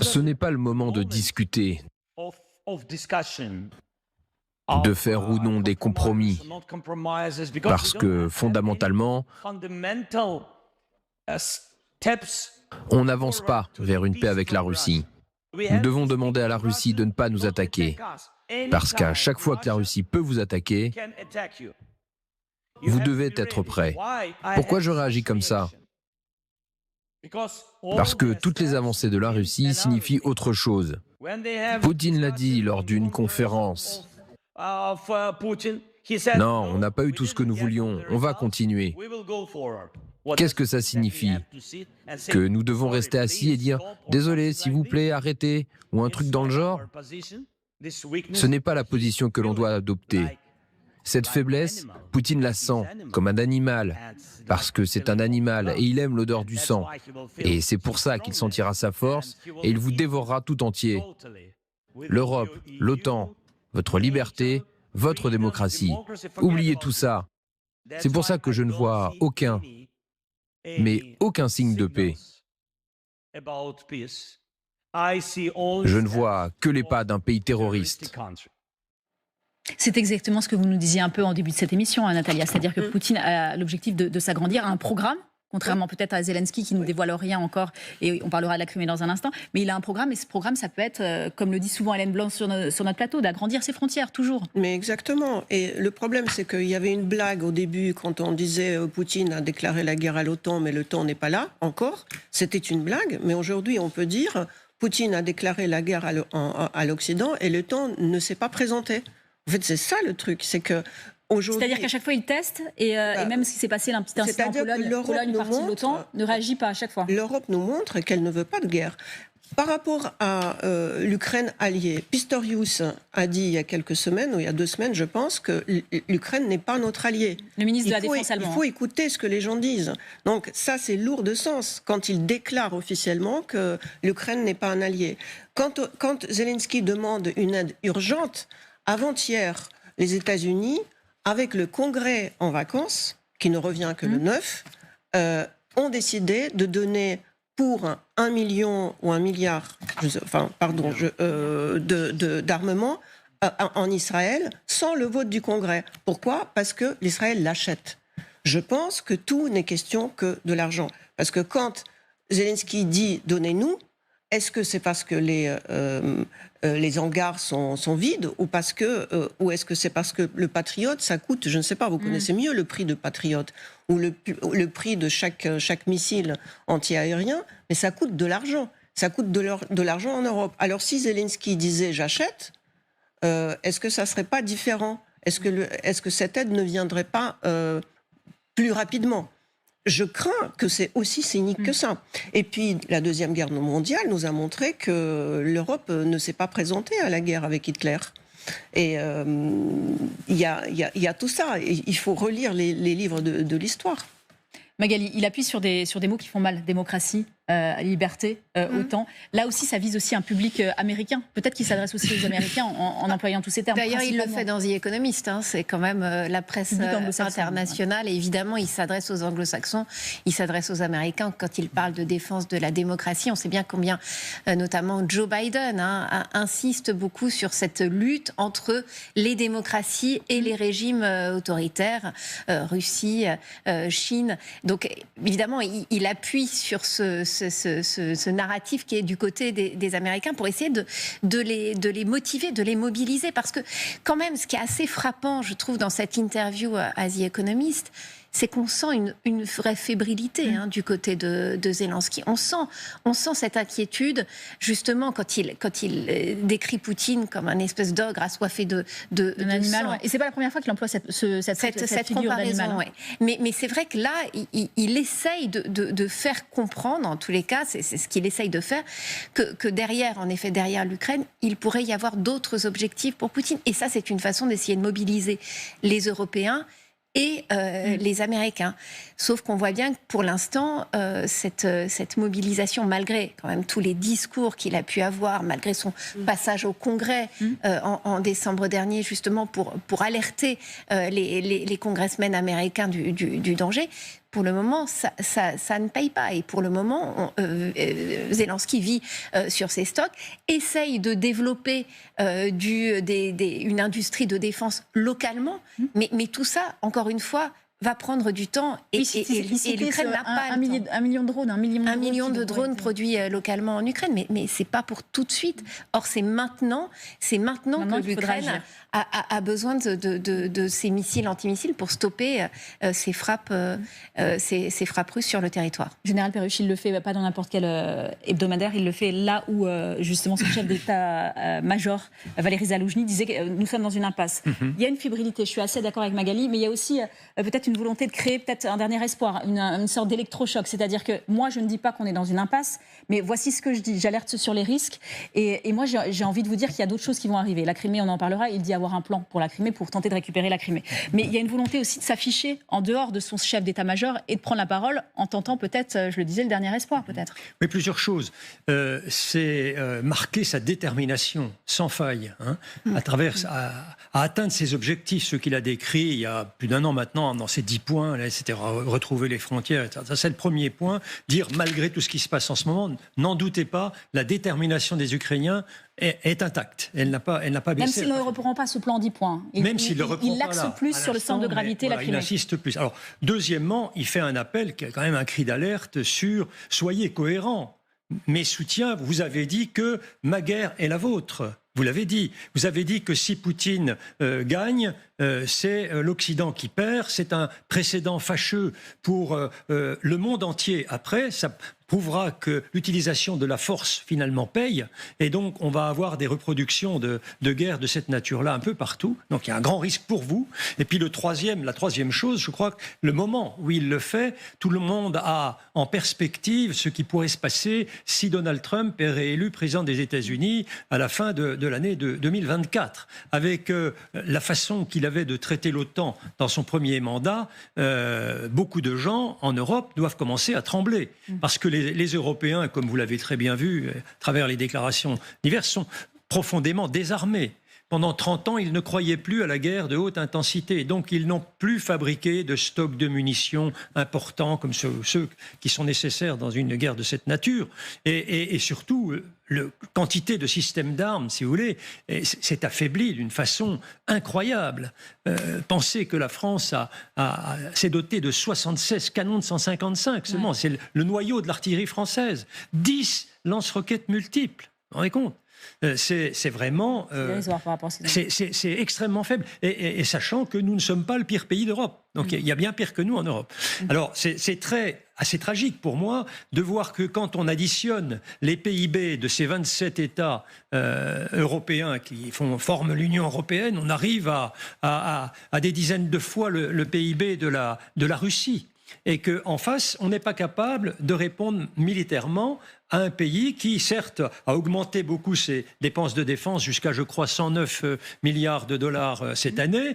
Ce n'est pas le moment de discuter, de faire ou non des compromis, parce que fondamentalement, on n'avance pas vers une paix avec la Russie. Nous devons demander à la Russie de ne pas nous attaquer, parce qu'à chaque fois que la Russie peut vous attaquer, vous devez être prêt. Pourquoi je réagis comme ça ? Parce que toutes les avancées de la Russie signifient autre chose. Poutine l'a dit lors d'une conférence. Non, on n'a pas eu tout ce que nous voulions, on va continuer. Qu'est-ce que ça signifie ? Que nous devons rester assis et dire « Désolé, s'il vous plaît, arrêtez » ou un truc dans le genre ? Ce n'est pas la position que l'on doit adopter. Cette faiblesse, Poutine la sent comme un animal, parce que c'est un animal et il aime l'odeur du sang. Et c'est pour ça qu'il sentira sa force et il vous dévorera tout entier. L'Europe, l'OTAN, votre liberté, votre démocratie. Oubliez tout ça. C'est pour ça que je ne vois aucun signe de paix. Je ne vois que les pas d'un pays terroriste. C'est exactement ce que vous nous disiez un peu en début de cette émission, hein, Natalia. C'est-à-dire que Poutine a l'objectif de s'agrandir, a un programme, contrairement peut-être à Zelensky qui ne dévoile rien encore, et on parlera de la Crimée dans un instant, mais il a un programme, et ce programme, ça peut être, comme le dit souvent Hélène Blanc sur notre plateau, d'agrandir ses frontières, toujours. Mais exactement. Et le problème, c'est qu'il y avait une blague au début, quand on disait Poutine a déclaré la guerre à l'OTAN, mais l'OTAN n'est pas là, encore. C'était une blague, mais aujourd'hui, on peut dire Poutine a déclaré la guerre à l'Occident, et l'OTAN ne s'est pas présenté. En fait, c'est ça le truc, c'est que aujourd'hui... C'est-à-dire qu'à chaque fois, il teste, et même ce qui s'est passé, un petit incident en Pologne, une partie de l'OTAN ne réagit pas à chaque fois. L'Europe nous montre qu'elle ne veut pas de guerre. Par rapport à l'Ukraine alliée, Pistorius a dit il y a quelques semaines, ou il y a 2 semaines, je pense, que l'Ukraine n'est pas notre allié. Le ministre de la Défense allemand. Il faut écouter ce que les gens disent. Donc ça, c'est lourd de sens, quand il déclare officiellement que l'Ukraine n'est pas un allié. Quand Zelensky demande une aide urgente, avant-hier, les États-Unis, avec le Congrès en vacances, qui ne revient que le 9, ont décidé de donner pour 1 million ou 1 milliard d'armement en Israël, sans le vote du Congrès. Pourquoi ? Parce que l'Israël l'achète. Je pense que tout n'est question que de l'argent. Parce que quand Zelensky dit « donnez-nous », est-ce que c'est parce que les hangars sont vides ou est-ce que c'est parce que le Patriot, ça coûte, je ne sais pas, vous connaissez mieux le prix de Patriot ou le prix de chaque missile anti-aérien, mais ça coûte de l'argent. Ça coûte de l'argent en Europe. Alors si Zelensky disait « j'achète », est-ce que ça ne serait pas différent ? Est-ce que cette aide ne viendrait pas plus rapidement ? Je crains que c'est aussi cynique que ça. Et puis, la Deuxième Guerre mondiale nous a montré que l'Europe ne s'est pas présentée à la guerre avec Hitler. Et il y a tout ça. Et il faut relire les livres de l'histoire. Magali, il appuie sur des mots qui font mal. Démocratie, liberté, OTAN. Là aussi, ça vise aussi un public américain. Peut-être qu'il s'adresse aussi aux Américains en employant tous ces termes. D'ailleurs, il le fait dans The Economist. Hein. C'est quand même la presse internationale. Et évidemment, il s'adresse aux anglo-saxons, il s'adresse aux Américains. Quand il parle de défense de la démocratie, on sait bien combien, notamment Joe Biden, insiste beaucoup sur cette lutte entre les démocraties et les régimes autoritaires, Russie, Chine. Donc, évidemment, il appuie sur ce narratif qui est du côté des Américains pour essayer de les motiver, de les mobiliser. Parce que, quand même, ce qui est assez frappant, je trouve, dans cette interview à The Economist, c'est qu'on sent une vraie fébrilité du côté de Zelensky. On sent cette inquiétude, justement, quand il décrit Poutine comme un espèce d'ogre assoiffé de animal. Sang. Ouais. Et c'est pas la première fois qu'il emploie cette figure d'animal. Ouais. Mais c'est vrai que là, il essaye de faire comprendre, en tous les cas, c'est ce qu'il essaye de faire, que derrière, en effet, derrière l'Ukraine, il pourrait y avoir d'autres objectifs pour Poutine. Et ça, c'est une façon d'essayer de mobiliser les Européens et les Américains. Sauf qu'on voit bien que pour l'instant, cette mobilisation, malgré quand même tous les discours qu'il a pu avoir, malgré son passage au Congrès en décembre dernier, justement pour alerter les congressmen américains du danger, pour le moment, ça ne paye pas. Et pour le moment, Zelensky vit sur ses stocks, essaye de développer une industrie de défense localement, mais tout ça, encore une fois, va prendre du temps et l'Ukraine n'a pas un million de drones, un million de drones produits localement en Ukraine, mais c'est pas pour tout de suite. Or c'est maintenant que l'Ukraine a besoin de ces missiles antimissiles pour stopper ces frappes russes sur le territoire. Général Perruche, il le fait pas dans n'importe quel hebdomadaire, il le fait là où justement son chef d'état-major Valéry Zaloujny disait que nous sommes dans une impasse. Il y a une fébrilité, je suis assez d'accord avec Magali, mais il y a aussi peut-être une volonté de créer peut-être un dernier espoir, une sorte d'électrochoc. C'est-à-dire que moi, je ne dis pas qu'on est dans une impasse, mais voici ce que je dis. J'alerte sur les risques. Et moi, j'ai envie de vous dire qu'il y a d'autres choses qui vont arriver. La Crimée, on en parlera. Il dit avoir un plan pour la Crimée, pour tenter de récupérer la Crimée. Mais il y a une volonté aussi de s'afficher en dehors de son chef d'état-major et de prendre la parole en tentant peut-être, je le disais, le dernier espoir peut-être. Oui, plusieurs choses. C'est marquer sa détermination sans faille à atteindre ses objectifs, ceux qu'il a décrits il y a plus d'1 an maintenant, dans ces 10 points, là, c'était retrouver les frontières, etc. Ça, c'est le premier point. Dire, malgré tout ce qui se passe en ce moment, n'en doutez pas, la détermination des Ukrainiens est intacte. Elle n'a pas baissé. Même s'il ne reprend pas ce plan 10 points. Il l'axe plus sur le centre de gravité, la Crimée. Il insiste plus. Alors, deuxièmement, il fait un appel qui est quand même un cri d'alerte sur « soyez cohérents ». Mes soutiens, vous avez dit que ma guerre est la vôtre. Vous l'avez dit. Vous avez dit que si Poutine gagne, c'est l'Occident qui perd. C'est un précédent fâcheux pour le monde entier. Après, ça prouvera que l'utilisation de la force, finalement, paye. Et donc, on va avoir des reproductions de guerre de cette nature-là un peu partout. Donc, il y a un grand risque pour vous. Et puis, la troisième chose, je crois que le moment où il le fait, tout le monde a en perspective ce qui pourrait se passer si Donald Trump est réélu président des États-Unis à la fin de l'année 2024. Avec la façon qu'il avait de traiter l'OTAN dans son premier mandat, beaucoup de gens en Europe doivent commencer à trembler. Parce que les Européens, comme vous l'avez très bien vu, à travers les déclarations diverses, sont profondément désarmés. Pendant 30 ans, ils ne croyaient plus à la guerre de haute intensité. Donc, ils n'ont plus fabriqué de stocks de munitions importants comme ceux qui sont nécessaires dans une guerre de cette nature. Et surtout, la quantité de systèmes d'armes, si vous voulez, s'est affaiblie d'une façon incroyable. Pensez que la France s'est dotée de 76 canons de 155 seulement. C'est le noyau de l'artillerie française. 10 lance-roquettes multiples. Vous vous rendez compte ? C'est vraiment... c'est extrêmement faible. Et sachant que nous ne sommes pas le pire pays d'Europe. Donc il y a bien pire que nous en Europe. Alors c'est assez tragique pour moi de voir que quand on additionne les PIB de ces 27 États européens qui forment l'Union européenne, on arrive à des dizaines de fois le PIB de la Russie. Et qu'en face, on n'est pas capable de répondre militairement à un pays qui, certes, a augmenté beaucoup ses dépenses de défense jusqu'à, je crois, 109 milliards de dollars cette année.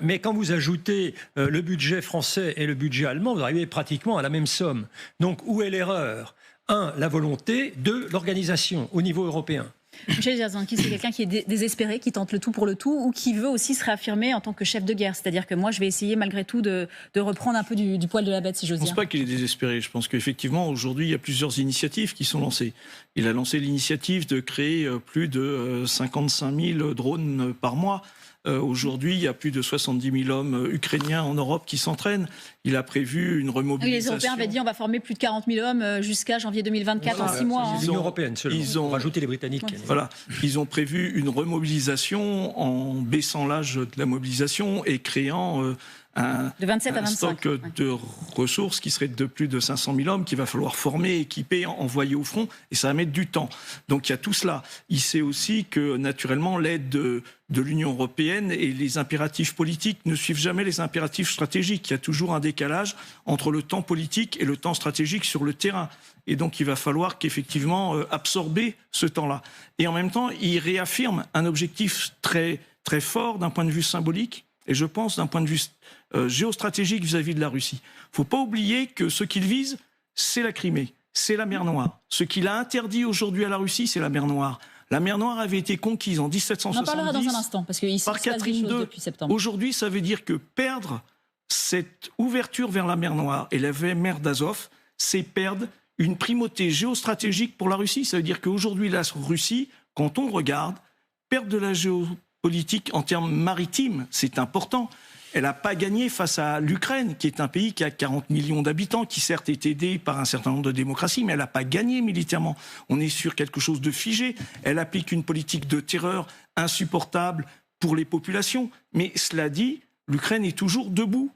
Mais quand vous ajoutez le budget français et le budget allemand, vous arrivez pratiquement à la même somme. Donc, où est l'erreur ? 1, la volonté. 2, l'organisation au niveau européen. Michel Dzerzhinsky, c'est quelqu'un qui est désespéré, qui tente le tout pour le tout, ou qui veut aussi se réaffirmer en tant que chef de guerre. C'est-à-dire que moi, je vais essayer malgré tout de reprendre un peu du poil de la bête, si j'ose dire. Je ne pense pas qu'il est désespéré. Je pense qu'effectivement, aujourd'hui, il y a plusieurs initiatives qui sont lancées. Il a lancé l'initiative de créer plus de 55 000 drones par mois. Aujourd'hui, il y a plus de 70 000 hommes ukrainiens en Europe qui s'entraînent. Il a prévu une remobilisation. Les Européens avaient dit on va former plus de 40 000 hommes jusqu'à janvier 2024, en 6 mois. L'Union européenne seulement. Ils ont rajouté les Britanniques. Voilà. Ils ont prévu une remobilisation en baissant l'âge de la mobilisation et créant de 27 à 25. Stock de ressources qui serait de plus de 500 000 hommes qu'il va falloir former, équiper, envoyer au front, et ça va mettre du temps. Donc il y a tout cela. Il sait aussi que naturellement l'aide de l'Union européenne et les impératifs politiques ne suivent jamais les impératifs stratégiques. Il y a toujours un décalage entre le temps politique et le temps stratégique sur le terrain. Et donc il va falloir qu'effectivement absorber ce temps-là. Et en même temps, il réaffirme un objectif très, très fort d'un point de vue symbolique, et je pense d'un point de vue géostratégique vis-à-vis de la Russie. Il ne faut pas oublier que ce qu'il vise, c'est la Crimée, c'est la mer Noire. Ce qu'il a interdit aujourd'hui à la Russie, c'est la mer Noire. La mer Noire avait été conquise en 1770 on en parlera dans un instant, parce que ici, par Catherine II. Aujourd'hui, ça veut dire que perdre cette ouverture vers la mer Noire et la mer d'Azov, c'est perdre une primauté géostratégique pour la Russie. Ça veut dire qu'aujourd'hui, la Russie, quand on regarde, perd de la géopolitique en termes maritimes, c'est important. Elle n'a pas gagné face à l'Ukraine, qui est un pays qui a 40 millions d'habitants, qui certes est aidé par un certain nombre de démocraties, mais elle n'a pas gagné militairement. On est sur quelque chose de figé. Elle applique une politique de terreur insupportable pour les populations. Mais cela dit, l'Ukraine est toujours debout.